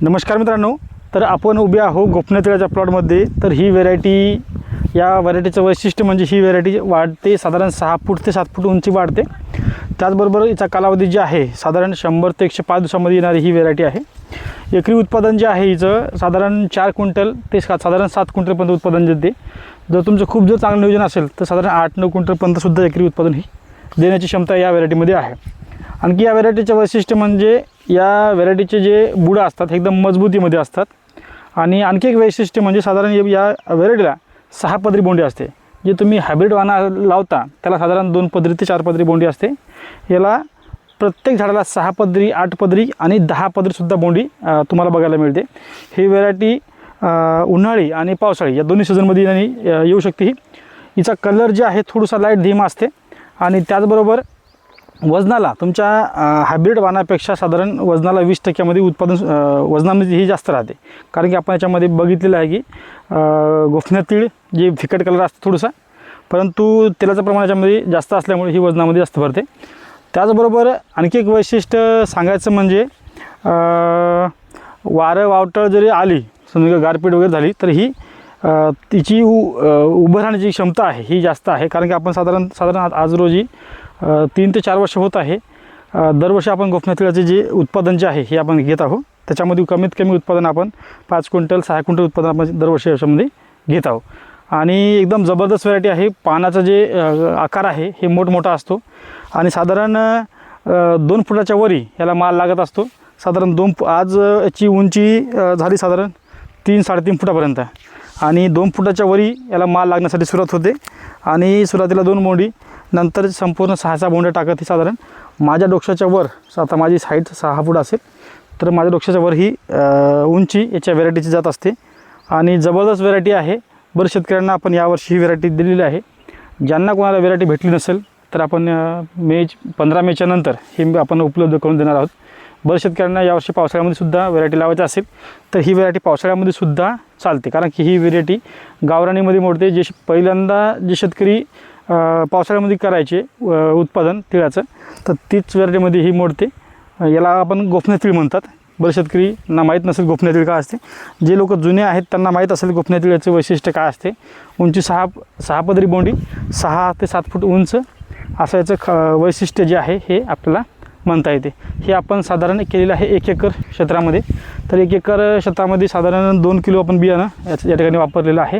नमस्कार मित्रांनो, तर आपण उभे आहो गोपनीय तिळाच्या प्लॉटमध्ये। तर ही व्हेरायटी, या व्हेरायटीचं वैशिष्ट्य म्हणजे ही व्हेरायटी वाढते साधारण 6 फूट ते 7 फूट उंची वाढते। त्याचबरोबर याचा कालावधी जे आहे साधारण 100 ते 105 दिवसांमध्ये येणारी ही व्हेरायटी आहे। एकरी उत्पादन जे आहे हिचं साधारण 4 क्विंटल ते साधारण 7 क्विंटलपर्यंत उत्पादन देते। जर तुमचं खूप चांगलं नियोजन असेल तर साधारण 8-9 क्विंटलपर्यंत सुद्धा एकरी उत्पादन ही देण्याची क्षमता या व्हेरायटीमध्ये आहे। आणखी या व्हेरायटीचं वैशिष्ट्य म्हणजे या व्हेरायटीचे जे बुडं असतात एकदम मजबूतीमध्ये असतात। आणि आणखी एक वैशिष्ट्य म्हणजे साधारण या व्हेरायटीला 6 पदरी बोंडी असते। जे तुम्ही हायब्रिड वाणा लावता त्याला साधारण 2 पदरी ते 4 पदरी बोंडी असते। याला प्रत्येक झाडाला 6 पदरी, 8 पदरी आणि 10 पदरी सुद्धा बोंडी तुम्हाला बघायला मिळते। ही व्हेरायटी उन्हाळी आणि पावसाळी या दोन्ही सीझनमध्ये येऊ शकते। हिचा कलर जे आहे थोडासा लाईट धीमा असते आणि त्याचबरोबर वजनाला तुमच्या हायब्रिड वाणापेक्षा साधारण वजनाला 20% उत्पादन वजनामध्ये ही जास्त राहते। कारण की आपण याच्यामध्ये बघितलेलं आहे की गोफण्या तीळ जे फिकट कलर असतं थोडंसं, परंतु तेलाचं प्रमाण याच्यामध्ये जास्त असल्यामुळे ही वजनामध्ये जास्त भरते। त्याचबरोबर आणखी एक वैशिष्ट्य सांगायचं म्हणजे वारं वावटळ जरी आली, समजा गारपीट वगैरे झाली तर ही तिची उभं राहण्याची क्षमता आहे ही जास्त आहे। कारण की आपण साधारण आज रोजी 3 ते 4 वर्ष होत आहे दरवर्षी आपण गोफण्या तिळाचे जे उत्पादन जे आहे हे आपण घेत आहोत। त्याच्यामध्ये कमीत कमी उत्पादन आपण 5 क्विंटल 6 क्विंटल उत्पादन आपण दरवर्षी याच्यामध्ये घेत आहोत। आणि एकदम जबरदस्त व्हरायटी आहे। पानाचा जे आकार आहे हे मोठमोठा असतो आणि साधारण 2 फुटाच्या वरी याला माल लागत असतो। साधारण आज याची उंची झाली साधारण 3-3.5 फुटापर्यंत आणि 2 फुटाच्या वरी याला माल लागण्यासाठी सुरुवात होते। आणि सुरुवातीला 2 बोंडी, नंतर संपूर्ण 6 बोंड्या टाकत ही साधारण माझ्या डोक्याच्या वर, आता माझी हाईट 6 फूट असेल तर माझ्या डोक्याच्या वर ही उंची याच्या व्हेरायटीची जात असते आणि जबरदस्त व्हेरायटी आहे। बऱ्याच शेतकऱ्यांना आपण यावर्षी ही व्हेरायटी दिलेली आहे। ज्यांना कोणाला व्हेरायटी भेटली नसेल तर आपण 15 मेच्या नंतर ही आपण उपलब्ध करून देणार आहोत। बऱ्याच शेतकऱ्यांना यावर्षी पावसाळ्यामध्ये सुद्धा व्हेरायटी लावायची असेल तर ही व्हेरायटी पावसाळ्यामध्ये सुद्धा चालते। कारण की ही व्हेरायटी गावरानीमध्ये मोडते। जे पहिल्यांदा जे शेतकरी पावसाळ्यामध्ये करायचे उत्पादन तिळाचं तर तीच व्हेरायटीमध्ये ही मोडते। याला आपण गोफण्या तीळ म्हणतात। बरेच शेतकरींना माहीत नसेल गोफण्या तीळ काय असते। जे लोक जुने आहेत त्यांना माहीत असेल गोफण्या तिळाचे वैशिष्ट्य काय असते। उंची 6 पदरी बोंडी, 6 ते 7 फूट उंच असं याचं वैशिष्ट्य जे आहे हे आपल्याला म्हणता येते। हे आपण साधारण केलेलं आहे 1 एकर क्षेत्रामध्ये। तर 1 एकर क्षेत्रामध्ये साधारण 2 किलो आपण बियाणं या ठिकाणी वापरलेलं आहे।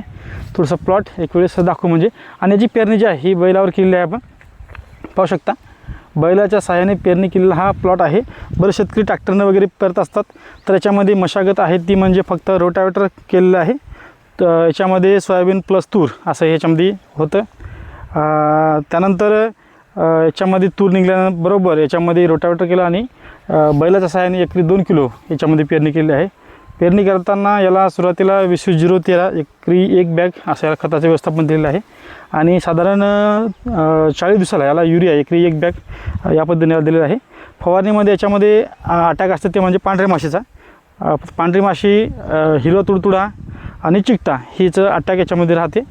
थोडंसं प्लॉट एक वेळेस दाखवू म्हणजे, आणि याची पेरणी जी आहे ही बैलावर केलेली आहे। आपण पाहू शकता बैलाच्या सहाय्याने पेरणी केलेला हा प्लॉट आहे। बरेच शेतकरी ट्रॅक्टरनं वगैरे करत असतात तर याच्यामध्ये मशागत आहे ती म्हणजे फक्त रोटावेटर केलेलं आहे। तर याच्यामध्ये सोयाबीन प्लस तूर असं ह्याच्यामध्ये होतं। त्यानंतर याच्यामध्ये तूर निघाल्याबरोबर याच्यामध्ये रोटावेटर केलं आणि बैलाच्या सहाय्याने एकरी 2 किलो याच्यामध्ये पेरणी केली आहे। पेरणी करताना याला सुरुवातीला 20-0-13 एकरी 1 बॅग असं याला खताचं व्यवस्थापन दिलेलं आहे। आणि साधारण 40 दिवसाला याला युरिया एकरी 1 बॅग या पद्धतीने दिलेलं आहे। फवारणीमध्ये याच्यामध्ये अटॅक असते ते म्हणजे पांढऱ्या माशीचा, पांढरी माशी, हिरवा तुडतुडा आणि चिकटा हीच अटॅक याच्यामध्ये राहते।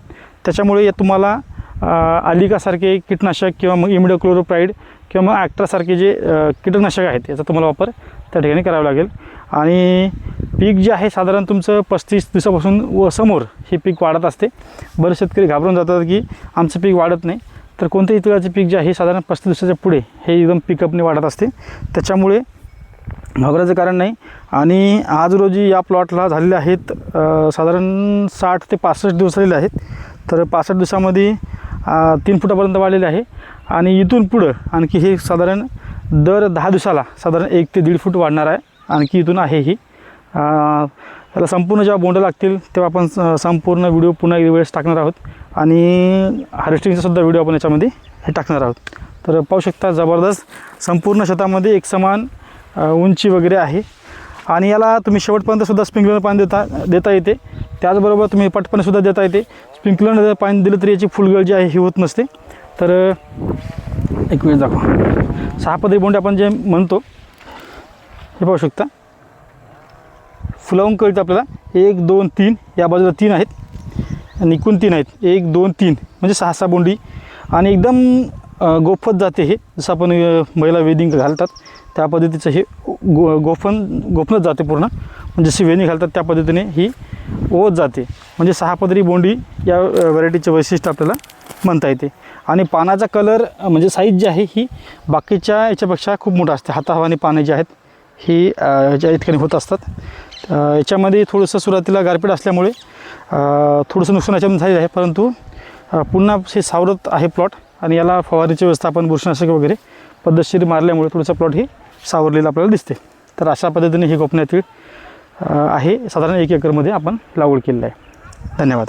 त्याच्यामुळे तुम्हाला आलिकासारखे कीटनाशक किंवा मग इमिडोक्लोरोप्राईड किंवा मग ॲक्ट्रासारखे जे कीटकनाशक आहेत याचा तुम्हाला वापर त्या ठिकाणी करावा लागेल। आणि पीक जे आहे साधारण तुमचं 35 दिवसापासून व समोर हे पीक वाढत असते। बरेच शेतकरी घाबरून जातात की आमचं पीक वाढत नाही, तर कोणत्याही तिळाचे पीक जे आहे साधारण 35 दिवसाच्या पुढे हे एकदम पिकअपने वाढत असते। त्याच्यामुळे घाबरायचं कारण नाही। आणि आज रोजी या प्लॉटला झालेले आहेत साधारण 60 ते 65 दिवस झालेले आहेत। तर 65 दिवसामध्ये 3 फुटापर्यंत वाढलेले आहे आणि इथून पुढं आणखी हे साधारण दर 10 दिवसाला साधारण 1 ते 1.5 फूट वाढणार आहे। आणखी इथून आहे ही त्याला संपूर्ण जेव्हा बोंड लागतील तेव्हा आपण संपूर्ण व्हिडिओ पुन्हा एक वेळेस टाकणार आहोत आणि हार्वेस्टिंगचा सुद्धा व्हिडिओ आपण याच्यामध्ये हे टाकणार आहोत। तर पाहू शकता जबरदस्त संपूर्ण शेतामध्ये एकसमान उंची वगैरे आहे। आणि याला तुम्ही शेवटपर्यंत सुद्धा स्प्रिंकलर पाणी देता येते। त्याचबरोबर तुम्ही पटपणे सुद्धा देता येते। स्प्रिंकलर पाणी दिलं तरी याची फुलगळ जी आहे ही होत नसते। तर एक वेळ दाखवा 6 पदरी बोंडे आपण जे म्हणतो हे पाहू शकता फुलावून कळतं आपल्याला 1 2 3 या बाजूला 3 आहेत आणि एकूण 3 आहेत 1 2 3 म्हणजे 6 बोंडी आणि एकदम गोफत जाते। हे जसं आपण महिला वेदिंग घालतात त्या पद्धतीचं हे गोफनच जाते पूर्ण। म्हणजे जशी वेणी घालतात त्या पद्धतीने ही ओत जाते. म्हणजे 6 पदरी बोंडी या व्हरायटीचे वैशिष्ट्य आपल्याला म्हणता येते. आणि पानाचा कलर म्हणजे साईज जी आहे ही बाकीच्या याच्यापेक्षा खूप मोठा असते. हाताहवानी पाने जी आहेत ही याच्या ठिकाणी होत असतात. याच्यामध्ये थोडंसं सुरुवातीला गारपीट असल्यामुळे थोडंसं नुकसान याच्यामध्ये झालेलं आहे, परंतु पुन्हा हे सावरत आहे प्लॉट. आणि याला फवारीची व्यवस्थापन बुरशीनाशक वगैरे पद्धतशीर मारल्यामुळे थोडंसं प्लॉट ही सावरलेलं आपल्याला दिसते. तर अशा पद्धतीने ही गोपनीय तीळ आहे साधारण 1 एकरमध्ये आपण लागवड केलेलं आहे. धन्यवाद.